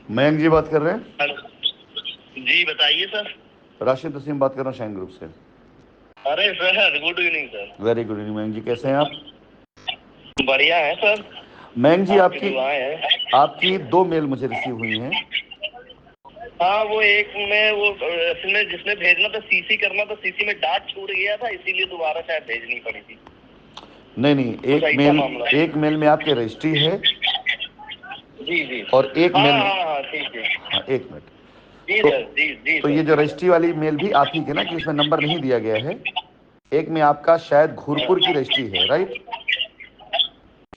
मयंक जी बात कर रहे हैं। हेलो। जी बताइए सर। राशिद नसीम बात कर रहा हूँ शाइन ग्रुप से। अरे sir, good evening sir. Very good evening Mayank ji, कैसे हैं आप? बढ़िया है सर। मयंक जी आपकी आपकी दुआएं हैं। आपकी दो मेल मुझे रिसीव हुई हैं। हाँ, वो एक में वो इसमें जिसमें भेजना था, सीसी करना था, सीसी में डाट छूट गया था, इसीलिए दोबारा शायद भेजनी पड़ी थी। नहीं नहीं, कुछ ऐसा मामला। एक मेल में आपके रजिस्ट्री है जी जी। और एक हाँ मेल में। हाँ हाँ, ठीक है। हाँ, एक मिनट। जी तो सर, जी जी तो सर, ये जो जी सर। रजिस्ट्री वाली मेल भी आप ही के ना, कि उसमें नंबर नहीं दिया गया है। एक में आपका शायद घूरपुर की रजिस्ट्री है, राइट?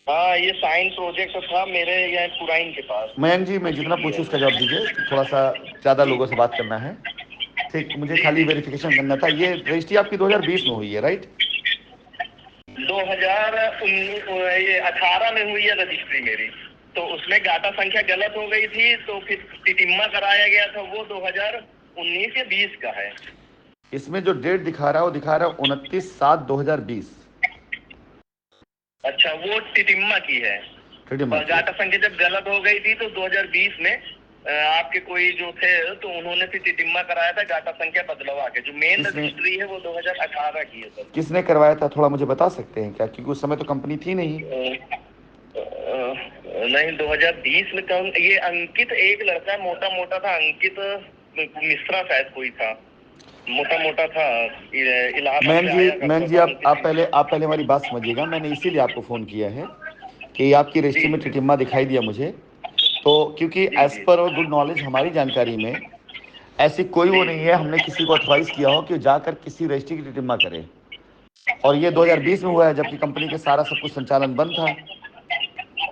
हाँ, ये साइंस प्रोजेक्ट था मेरे यहाँ पुराइन के पास। मयंक जी, मैं जितना उसी की पूछूं है। उसका जवाब दीजिए। थोड़ा सा ज़्यादा जी लोगों से बात करना है। ठीक, मुझे जी खाली जी। वेरिफिकेशन करना था। ये रजिस्ट्री आपकी 2020 में हुई है, राइट? 2019 ये 18 में हुई है रजिस्ट्री मेरी। तो उसमें गाटा संख्या गलत हो गई थी, तो फिर टिटिम्मा कराया गया था, वो 2019 या 20 का है। इसमें जो डेट दिखा रहा है वो दिखा रहा है 29/7/2020। अच्छा, वो टिटिम्मा की है। टिटिम्मा और की है। गाटा संख्या जब गलत हो गई थी तो 2020 में आपके कोई जो थे तो उन्होंने फिर टिटिम्मा कराया था, गाटा संख्या बदलवा के। जो मेन किसने रजिस्ट्री है वो 2018 की है सर। किसने करवाया था, थोड़ा मुझे बता सकते हैं क्या? क्योंकि उस समय तो कंपनी थी नहीं। नहीं, 2020 में कम। ये अंकित एक लड़का मोटा मोटा था, अंकित मिश्रा शायद कोई था, मोटा मोटा था, इलाहाबाद से आया मयंक करता जी, था, आप अंकित पहले मिश्रा। हमारी बात समझिएगा। मैंने इसीलिए आपको फ़ोन किया है कि आपकी जी रजिस्ट्री में जी टिटिम्मा दिखाई दिया मुझे। तो क्योंकि जी एज जी पर गुड नॉलेज हमारी जानकारी में ऐसी कोई वो जी नहीं है, जी हमने किसी को ऑथराइज किया हो कि जाकर किसी रजिस्ट्री की टिटिम्मा करे। और ये जी जी 2020 में जी। हुआ है, जबकि कंपनी के सारा सब कुछ संचालन बंद था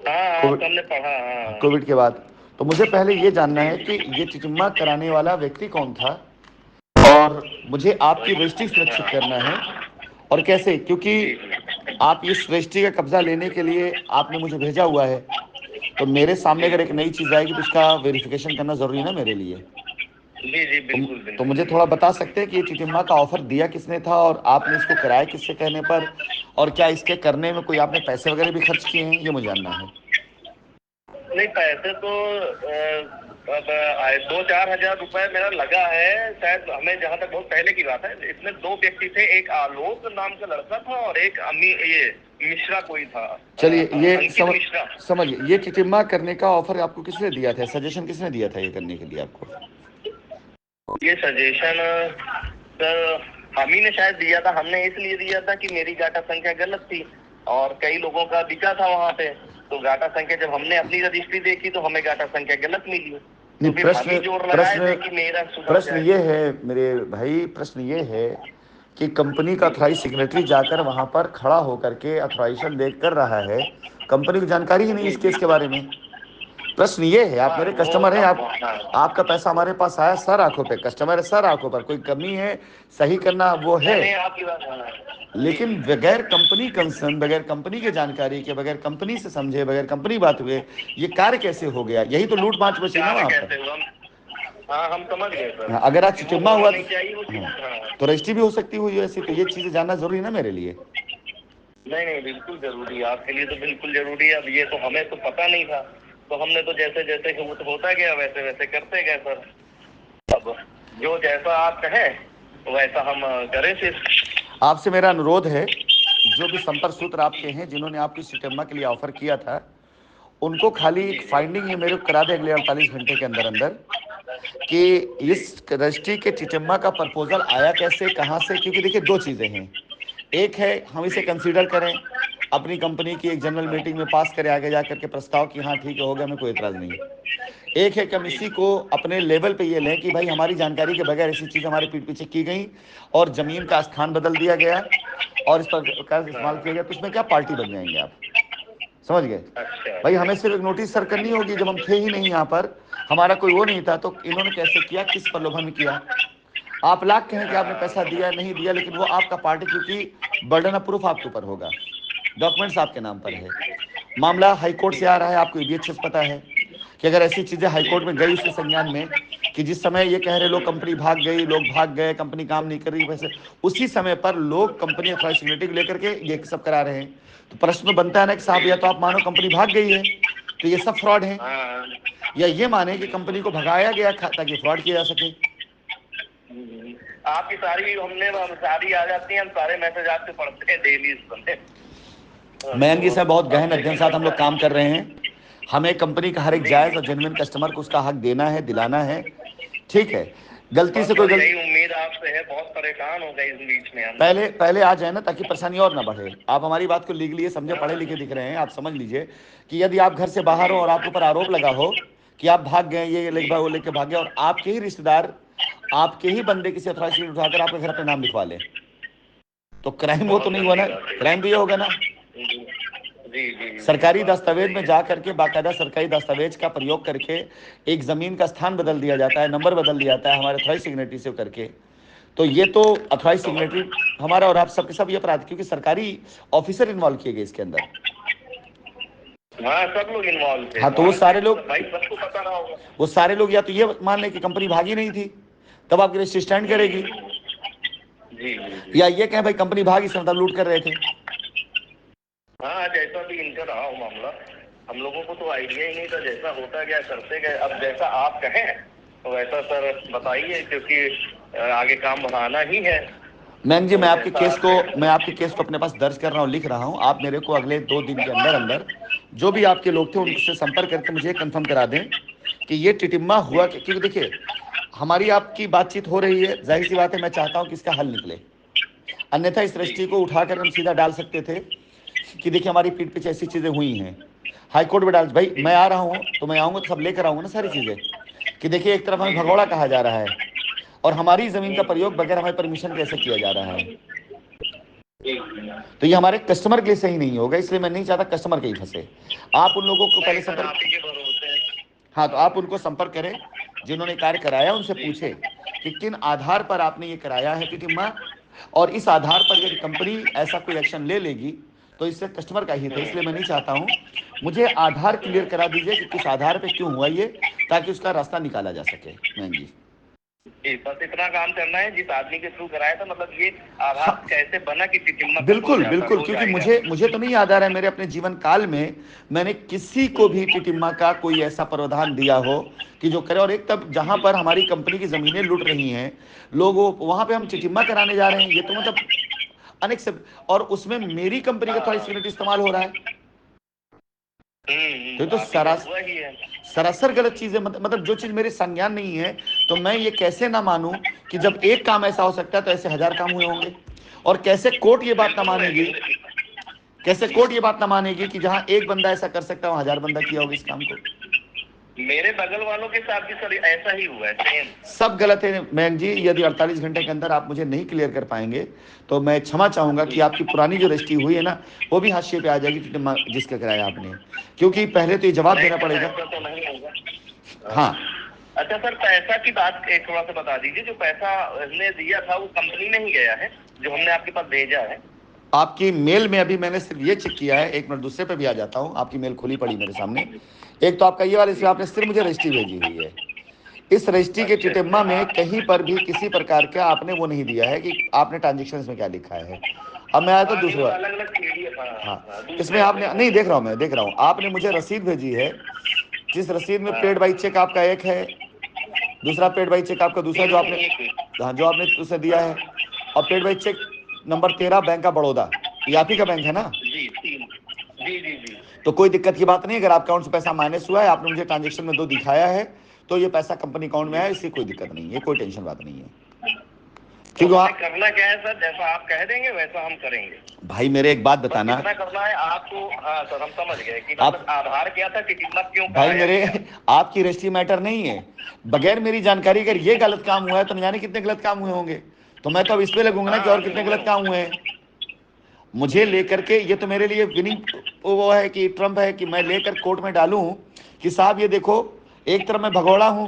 हाँ हाँ, कोविड सबने पढ़ा, हाँ। कोविड के बाद। तो मुझे पहले ये जानना है कि ये टिटिम्मा कराने वाला व्यक्ति कौन था, और मुझे आपकी रजिस्ट्री सुरक्षित करना है। और कैसे? क्योंकि जी जी आप इस रजिस्ट्री का कब्जा लेने के लिए आपने मुझे भेजा हुआ है। तो मेरे सामने जी अगर एक नई चीज़ आएगी तो उसका वेरिफिकेशन करना ज़रूरी ना मेरे लिए। जी जी, तो, बिल्कुल तो बिल्कुल मुझे थोड़ा बिल्कुल। बता सकते हैं कि ये टिटिम्मा का ऑफर दिया किसने था, और आपने इसको कराया किससे कहने पर, और क्या इसके करने में कोई आपने पैसे वगैरह भी खर्च किए हैं, ये मुझे जानना है। नहीं, पैसे तो अब 2-4 हज़ार रुपए मेरा लगा है शायद, हमें जहाँ तक, बहुत पहले की बात है। इसमें दो व्यक्ति थे, एक आलोक नाम का लड़का था और एक अमी ये मिश्रा कोई था। चलिए, हाँ, ये अंकित मिश्रा। समझिए, ये टिटिम्मा करने का ऑफर आपको किसने दिया था? सजेशन किसने दिया था ये करने के लिए आपको? ये सजेशन सर हम ही ने शायद दिया था। हमने इसलिए दिया था कि मेरी गाटा संख्या गलत थी और कई लोगों का बिका था वहां पे। तो गाटा संख्या जब हमने अपनी रजिस्ट्री देखी तो हमें गाटा संख्या गलत मिली। नहीं, तो फिर हम प्रश्न ही जोर लगाए प्रश्न थे कि मेरा सुधर प्रश्न जाए। ये है मेरे भाई, प्रश्न ये है कि कंपनी का जी अथॉराइज सिग्नेटरी जाकर वहां पर खड़ा होकर के अथॉराइजेशन देख कर रहा है। कंपनी को जानकारी ही नहीं जी इस जी। केस के बारे में। प्रश्न ये है, आप हाँ, मेरे वो कस्टमर हैं, अब आप हाँ। आपका पैसा हमारे पास आया सर आंखों पे, कस्टमर है सर आंखों पर, कोई कमी है सही करना वो नहीं है। नहीं, आपकी बात, हाँ। जी लेकिन जी। बगैर कंपनी कंसर्न, बगैर कंपनी के जानकारी के, बगैर कंपनी से समझे, बगैर कंपनी बात हुए ये कार्य कैसे हो गया? यही तो लूट पाट बची ना कार्य वहां पर। कैसे हुआ? हाँ, हम समझ गए सर हाँ, अगर आज कि वो चिटिम्मा होना हुआ नहीं चाहिए, वो हाँ, हाँ। तो रजिस्ट्री भी हो सकती हुई ऐसी। तो ये चीजें जानना जरूरी ना मेरे लिए। नहीं नहीं, बिल्कुल जरूरी है आपके लिए, तो बिल्कुल जरूरी है। अब ये तो हमें तो पता नहीं था, तो हमने तो जैसे जैसे होता गया वैसे वैसे करते गए सर। अब जो जैसा आप कहें वैसा हम करें फिर। आपसे मेरा अनुरोध है, जो भी संपर्क सूत्र आपके हैं जिन्होंने आपको इस सितम्बर के लिए ऑफर किया था, उनको खाली जी एक जी फाइंडिंग ये मेरे को करा दे अगले 48 घंटे के अंदर अंदर, कि जी इस रजिस्ट्री के चिटिम्मा का प्रपोजल आया कैसे, कहाँ से। क्योंकि देखिए, दो चीज़ें हैं। एक है हम इसे जी। कंसीडर करें, अपनी कंपनी की एक जनरल हाँ मीटिंग में पास करें आगे जा करके प्रस्ताव कि हाँ ठीक है, हो गया, हमें कोई एतराज़ नहीं। एक है कि हम जी इसी को अपने लेवल पे ये लें कि भाई हमारी जानकारी के बगैर ऐसी चीज़ हमारे पीठ पीछे की गई और ज़मीन का स्थान बदल दिया गया और इस पर का इस्तेमाल किया हाँ। गया, तो उसमें क्या पार्टी बन जाएंगे आप? समझ गए? अच्छा भाई अच्छा। हमें सिर्फ एक नोटिस सर करनी होगी, जब हम थे ही नहीं यहाँ पर, हमारा कोई वो नहीं था, तो इन्होंने कैसे किया, किस प्रलोभन में किया? आप लाख कहें कि आपने पैसा हाँ दिया नहीं दिया, लेकिन वो आपका पार्टी, क्योंकि बर्डन ऑफ प्रूफ आपके ऊपर होगा, डॉक्यूमेंट्स आपके नाम पर जी है। मामला हाईकोर्ट जी से आ जी रहा है, आपको ये भी अच्छे से पता है कि अगर ऐसी चीजें हाईकोर्ट में गई उसके संज्ञान में कि जिस समय ये कह रहे लोग कंपनी भाग गई, लोग भाग गए, कंपनी काम नहीं कर रही, वैसे उसी समय पर लोग कंपनी अथॉराइज सिग्नेटरी लेकर के ये सब करा रहे हैं। तो प्रश्न तो बनता है ना कि साहब, या तो आप मानो कंपनी भाग गई है तो ये सब फ्रॉड है, हाँ या ये माने कि कंपनी को भगाया गया ताकि फ्रॉड किया जा सके। आपकी सारी हम सारी आ जाती हैं, हम सारे मैसेज आपसे पढ़ते हैं डेली इस समय। मयंक जी, इसमें बहुत गहन अध्ययन के साथ हम लोग काम कर रहे हैं। हमें कंपनी का हर एक जायज और जेन्युइन कस्टमर को उसका हक देना है, दिलाना है, ठीक है। गलती से कोई यही उम्मीद आपसे है, बहुत परेशान हो गए इस बीच में हम। पहले आ जाए ना, ताकि परेशानी और ना बढ़े। आप हमारी बात को लीगली समझे, पढ़े लिखे दिख रहे हैं, आप समझ लीजिए कि यदि आप घर से बाहर हो और आपके ऊपर आरोप लगा हो कि आप भाग गए, ये लेके भाग गए, और आपके ही रिश्तेदार, आपके ही बंदे किसी अथॉरिटी उठाकर आपके घर पे नाम लिखवा ले, तो क्राइम वो तो नहीं हुआ ना, क्राइम तो ये होगा ना। सरकारी दस्तावेज में जा करके बाकायदा सरकारी दस्तावेज का प्रयोग करके एक जमीन का स्थान बदल दिया जाता है, नंबर बदल दिया जाता है हमारे अथॉराइज सिग्नेटरी से करके। तो ये तो अथॉराइज सिग्नेटरी हमारा और आप सबके सब ये अपराध, क्योंकि सरकारी ऑफिसर इन्वॉल्व किए गए इसके अंदर। हाँ, सब लोग इन्वॉल्व थे। हाँ, तो वो सारे लोग, भाई सबको पता रहा होगा। वो सारे लोग या तो ये मान लें कि कंपनी भागी नहीं थी, तब आपकी रजिस्ट्री स्टैंड करेगी, या ये कहें भाई कंपनी भागी, इसका मतलब लूट कर रहे थे। हाँ, जैसा भी इनका रहा हो मामला, हम लोगों को तो आइडिया ही नहीं था, जैसा होता गया करते गए। अब जैसा आप कहें तो वैसा सर बताइए, क्योंकि आगे काम बढ़ाना ही है। मैम जी, मैं आपके केस को अपने पास दर्ज कर रहा हूँ, लिख रहा हूँ। आप मेरे को अगले 2 दिन के अंदर अंदर जो भी आपके लोग थे उनसे संपर्क करके मुझे कंफर्म करा दें कि ये टिटिम्मा हुआ, क्योंकि देखिए हमारी आपकी बातचीत हो रही है, जाहिर सी बात है मैं चाहता हूँ कि इसका हल निकले। अन्यथा इस दृष्टि को उठाकर हम सीधा डाल सकते थे कि देखिए हमारी पीठ पीछे ऐसी चीज़ें हुई हैं, हाईकोर्ट में डाल। भाई मैं आ रहा हूँ तो मैं आऊँगा तो सब लेकर आऊँगा ना सारी चीज़ें, कि देखिए एक तरफ हमें भगौड़ा कहा जा रहा है और हमारी ज़मीन का प्रयोग बगैर हमारे परमिशन कैसे किया जा रहा है। तो ये हमारे कस्टमर के लिए सही नहीं होगा, इसलिए मैं नहीं चाहता कस्टमर कहीं फंसे। आप उन लोगों को पहले हाँ, तो आप उनको संपर्क करें जिन्होंने कार्य कराया, उनसे पूछे कि किन आधार पर आपने ये कराया है टिटिम्मा, और इस आधार पर यदि कंपनी ऐसा कोई एक्शन ले लेगी तो इससे कस्टमर का हित है। इसलिए मैं नहीं चाहता हूं, मुझे आधार क्लियर करा दीजिए कि किस आधार पे क्यों हुआ ये, ताकि उसका रास्ता निकाला जा सके। मैम जी, बस इतना काम करना है, जिस आदमी के थ्रू कराया था, मतलब ये आधार कैसे बना कि टिटिम्मा बिल्कुल बिल्कुल, क्योंकि मुझे तो नहीं याद आ रहा है मेरे अपने जीवन काल में मैंने किसी को भी टिटिम्मा का कोई ऐसा प्रावधान दिया हो कि जो करे। और एक तब जहां पर हमारी कंपनी की जमीनें लूट रही हैं लोगों, वहां पे हम टिटिम्मा कराने जा रहे हैं, ये तो मतलब अनएक्सेप्ट। और उसमें मेरी कंपनी का थोड़ा सिगरेट इस्तेमाल हो रहा है, तो ये तो सरासर गलत चीज है। मतलब जो चीज मेरे संज्ञान नहीं है, तो मैं ये कैसे ना मानूं कि जब एक काम ऐसा हो सकता है तो ऐसे 1000 काम हुए होंगे। और कैसे कोर्ट ये बात ना मानेगी, कैसे कोर्ट ये बात ना मानेगी कि जहां एक बंदा ऐसा कर सकता है वहां 1000 बंदा किया होगा इस काम को। मेरे बगल वालों के साथ भी सर ऐसा ही हुआ है, सेम। सब गलत है मयंक जी। यदि 48 घंटे के अंदर आप मुझे नहीं क्लियर कर पाएंगे तो मैं क्षमा चाहूंगा कि आपकी पुरानी जो रजिस्ट्री हुई है ना, वो भी हाशिए पे आ जाएगी जिसका कराया आपने, क्योंकि पहले तो ये जवाब देना पड़ेगा। तो नहीं होगा। हाँ, अच्छा सर, पैसा की बात एक थोड़ा सा बता दीजिए। जो पैसा हमने दिया था वो कंपनी में ही गया है, जो हमने आपके पास भेजा है? आपकी मेल में अभी मैंने सिर्फ ये चेक किया है, एक मिनट दूसरे पे भी आ जाता हूँ, आपकी मेल खुली पड़ी मेरे सामने। एक तो आपका ये वाला, इसमें आपने सिर्फ मुझे रजिस्ट्री भेजी हुई है। इस रजिस्ट्री के टिटिम्मा में कहीं पर भी किसी प्रकार का आपने वो नहीं दिया है कि आपने ट्रांजेक्शन में क्या लिखा है। अब मैं आया तो दूसरी बात, हाँ इसमें आपने नहीं, देख रहा हूँ, मैं देख रहा हूँ, आपने मुझे रसीद भेजी है, जिस रसीद में पेड बाई चेक आपका एक है, दूसरा पेड बाई चेक आपका दूसरा जो आपने, हाँ जो आपने उसे दिया है, और paid by cheque number 13 bank of Baroda, ये आप ही का बैंक है ना? जी। तो कोई दिक्कत की बात नहीं, अगर आपके अकाउंट से पैसा माइनस हुआ है, आपने मुझे ट्रांजेक्शन में 2 दिखाया है, तो ये पैसा कंपनी अकाउंट में आया, इससे कोई दिक्कत नहीं है, कोई टेंशन बात नहीं है। क्योंकि करना क्या है सर, जैसा आप कह देंगे वैसा हम करेंगे। भाई मेरे एक बात बताना, कितना करना है आपको? हाँ सर, हम समझ गए कि आप आधार क्या था कि कीमत क्यों भाई मेरे आपकी रजिस्ट्री मैटर नहीं है। बगैर मेरी जानकारी अगर ये गलत काम हुआ है तो न जाने कितने गलत काम हुए होंगे। तो मैं तो अब इस पे लगूंगा ना कि और कितने गलत काम हुए हैं मुझे लेकर के। ये तो मेरे लिए विनिंग वो है कि ट्रम्प है कि मैं लेकर कोर्ट में डालूं कि साहब ये देखो, एक तरफ मैं भगोड़ा हूं,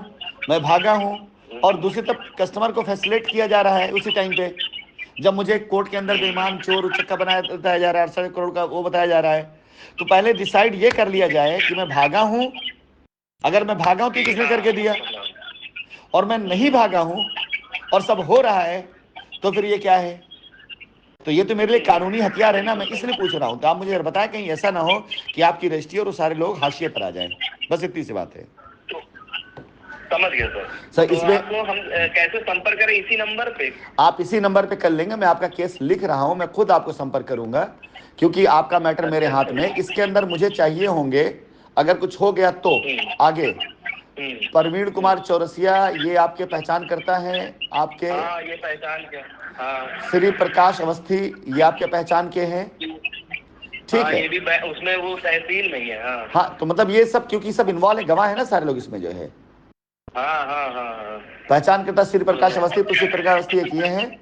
मैं भागा हूं, और दूसरी तरफ कस्टमर को फैसिलिटेट किया जा रहा है उसी टाइम पे जब मुझे कोर्ट के अंदर बेईमान चोर उचक्का बताया जा रहा है, 8.5 करोड़ का वो बताया जा रहा है। तो पहले डिसाइड ये कर लिया जाए कि मैं भागा हूं, अगर मैं भागा हूं तो किसने करके दिया, और मैं नहीं भागा हूं और सब हो रहा है तो फिर ये क्या है। तो ये तो मेरे लिए कानूनी हथियार है ना, मैं इसलिए पूछ रहा हूं। तो आप मुझे बताएं कहीं ऐसा ना हो कि आपकी रजिस्ट्री और वो सारे लोग हाशिए पर आ जाएं, बस इतनी सी बात है। तो समझ गए सर। सर तो इसमें आपको हम कैसे संपर्क करें, इसी नंबर पे? आप इसी नंबर पे कर लेंगे, मैं आपका केस लिख रहा हूं, मैं खुद आपको संपर्क करूंगा, क्योंकि आपका मैटर मेरे अच्छा हाथ अच्छा। में है। इसके अंदर मुझे चाहिए होंगे, अगर कुछ हो गया तो आगे, प्रवीण कुमार चौरसिया, ये आपके पहचान करता है, आपके हाँ ये पहचान के। हाँ श्री प्रकाश अवस्थी, ये आपके पहचान के हैं, ठीक हाँ, है। ये भी उसमें वो तहसील में ही है। हाँ हाँ तो मतलब ये सब क्योंकि सब इन्वॉल्व है, गवाह है ना सारे लोग इसमें जो है। हाँ हाँ हाँ हाँ। पहचान करता श्री तो प्रकाश अवस्थी, तो श्री प्रकाश अवस्थी एक ये हैं,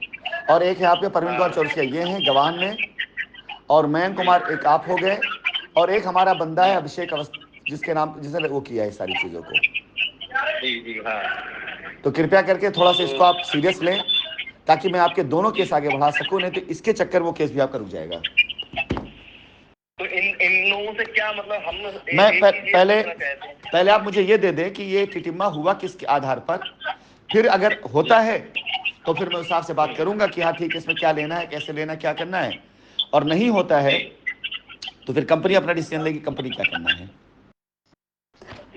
और एक है आपके प्रवीण कुमार हाँ चौरसिया, ये हैं गवाह में, और मयंक कुमार एक आप हो गए, और एक हमारा बंदा है अभिषेक अवस्थी, जिसके नाम जिसने वो किया है सारी चीजों को। जी जी हाँ। तो कृपया करके थोड़ा सा इसको तो आप सीरियस लें, ताकि मैं आपके दोनों जी, केस आगे बढ़ा सकूं, नहीं तो इसके चक्कर वो केस भी आपका रुक जाएगा। तो इन इन लोगों से क्या मतलब, हम मैं एक चीज ये पहले पूछना चाहते हैं। पहले आप मुझे ये दे दें कि ये टिटिम्मा हुआ किसके आधार पर, फिर अगर होता है तो फिर मैं उस हिसाब से बात करूंगा कि हाँ ठीक है, इसमें क्या लेना है, कैसे लेना है, क्या करना है, और नहीं होता है जी तो फिर कंपनी अपना डिसीजन लेगी, कंपनी क्या करना है।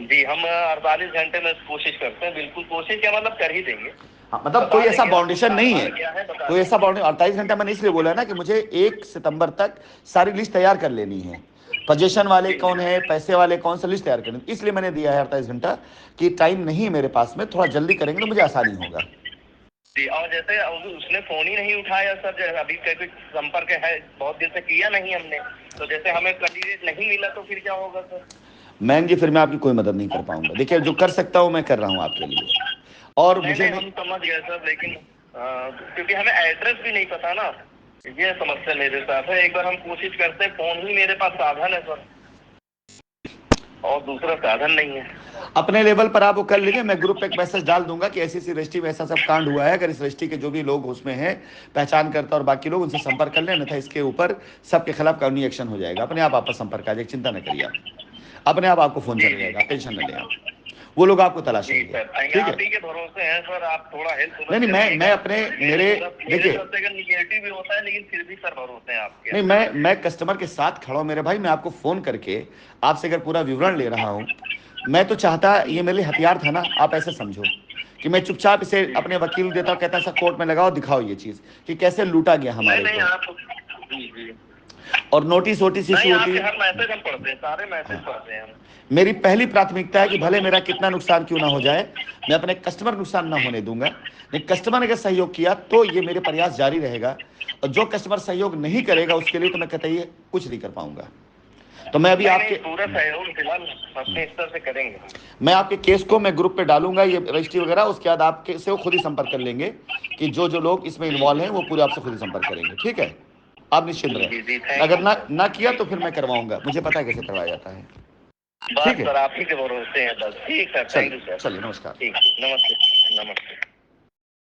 जी, हम 48 घंटे में कोशिश करते हैं, बिल्कुल कोशिश क्या मतलब कर ही देंगे। हाँ मतलब बता कोई ऐसा देंगे आपको बाउंडेशन नहीं है, प्रावधान क्या है, बता कोई ऐसा देंगे। बाउंडेशन 48 घंटा मैंने इसलिए बोला ना कि मुझे 1 सितंबर तक सारी लिस्ट तैयार कर लेनी है, पोजीशन वाले जी कौन है, पैसे वाले कौन सा, लिस्ट तैयार करनी, इसलिए मैंने दिया है 48 घंटा, कि टाइम नहीं है मेरे पास में, थोड़ा जल्दी करेंगे तो मुझे आसानी होगा। जी। और जैसे उसने फोन ही नहीं उठाया सर, अभी कोई संपर्क है बहुत दिन से किया नहीं हमने, तो जैसे हमें कैंडिडेट नहीं मिला तो फिर क्या होगा सर? मैम जी फिर मैं आपकी कोई मदद नहीं कर पाऊंगा, देखिए जो कर सकता हूं मैं कर रहा हूं आपके लिए, और नहीं मुझे नहीं, नहीं। हम समझ गए सर, लेकिन क्योंकि हमें एड्रेस भी नहीं पता ना, ये समस्या मेरे साथ है। एक बार हम कोशिश करते हैं, फोन ही मेरे पास साधन है सर, और दूसरा साधन नहीं है। अपने लेवल पर आप वो कर लीजिए, मैं ग्रुप पे एक मैसेज डाल दूंगा कि ऐसी ऐसी रजिस्ट्री में ऐसा सब कांड हुआ है, अगर इस रजिस्ट्री के जो भी लोग उसमें हैं, पहचान करता और बाकी लोग, उनसे संपर्क कर लें, अन्यथा इसके ऊपर सबके खिलाफ कानूनी एक्शन हो जाएगा। अपने आप आपस संपर्क आ जाएगा, चिंता न करिए आप, अपने आप आपको फोन जी चला जी जाएगा, टेंशन न लें आप, वो लोग आपको जी तलाशेंगे, सर, ठीक है। आप ही के भरोसे हैं सर, आप थोड़ा हेल्प नहीं मदद नहीं, मैं करिएगा। अपने मेरे देखिए, तरफ से अगर निगेटिव भी होता है, लेकिन फिर भी सर भरोसे हैं आपके। नहीं मैं कस्टमर के साथ खड़ा हूं मेरे भाई, मैं आपको फोन करके आपसे अगर पूरा विवरण ले रहा हूं, मैं तो चाहता, ये मेरे लिए हथियार था ना, आप ऐसे समझो कि मैं चुपचाप इसे अपने वकील देता हूं, कहता ऐसा कोर्ट में लगाओ, दिखाओ ये चीज कि कैसे लूटा गया नहीं हमारे नहीं को, आप, जी जी, और नोटिस वोटिस नहीं इशू होती। आपके हर मैसेज हम पढ़ते हैं, सारे मैसेज हाँ, पढ़ते हैं हम। मेरी पहली प्राथमिकता है कि भले मेरा कितना नुकसान क्यों ना हो जाए, मैं अपने कस्टमर नुकसान ना होने दूंगा, नहीं कस्टमर ने अगर सहयोग किया तो ये मेरे प्रयास जारी रहेगा, और जो कस्टमर सहयोग नहीं करेगा उसके लिए तो मैं कतई कुछ नहीं कर पाऊंगा। तो मैं अभी नहीं नहीं, आपके पूरा सहयोग फिलहाल अपने स्तर से करेंगे हम। मैं आपके केस को मैं ग्रुप पे डालूंगा, ये रजिस्ट्री वगैरह, उसके बाद आपके से वो खुद ही संपर्क कर लेंगे, कि जो जो लोग इसमें जी इन्वॉल्व हैं वो पूरे आपसे खुद ही संपर्क करेंगे, ठीक है। आप निश्चिंत जी रहें, जी जी, थैंक अगर यू ना सर। ना किया जी, तो फिर मैं करवाऊंगा, मुझे पता है कैसे करवाया जाता है, बस ठीक है। सर आप ही के भरोसे हैं बस। ठीक सर, थैंक चलिए यू सर। चलिए, नमस्कार। ठीक, नमस्ते। नमस्ते।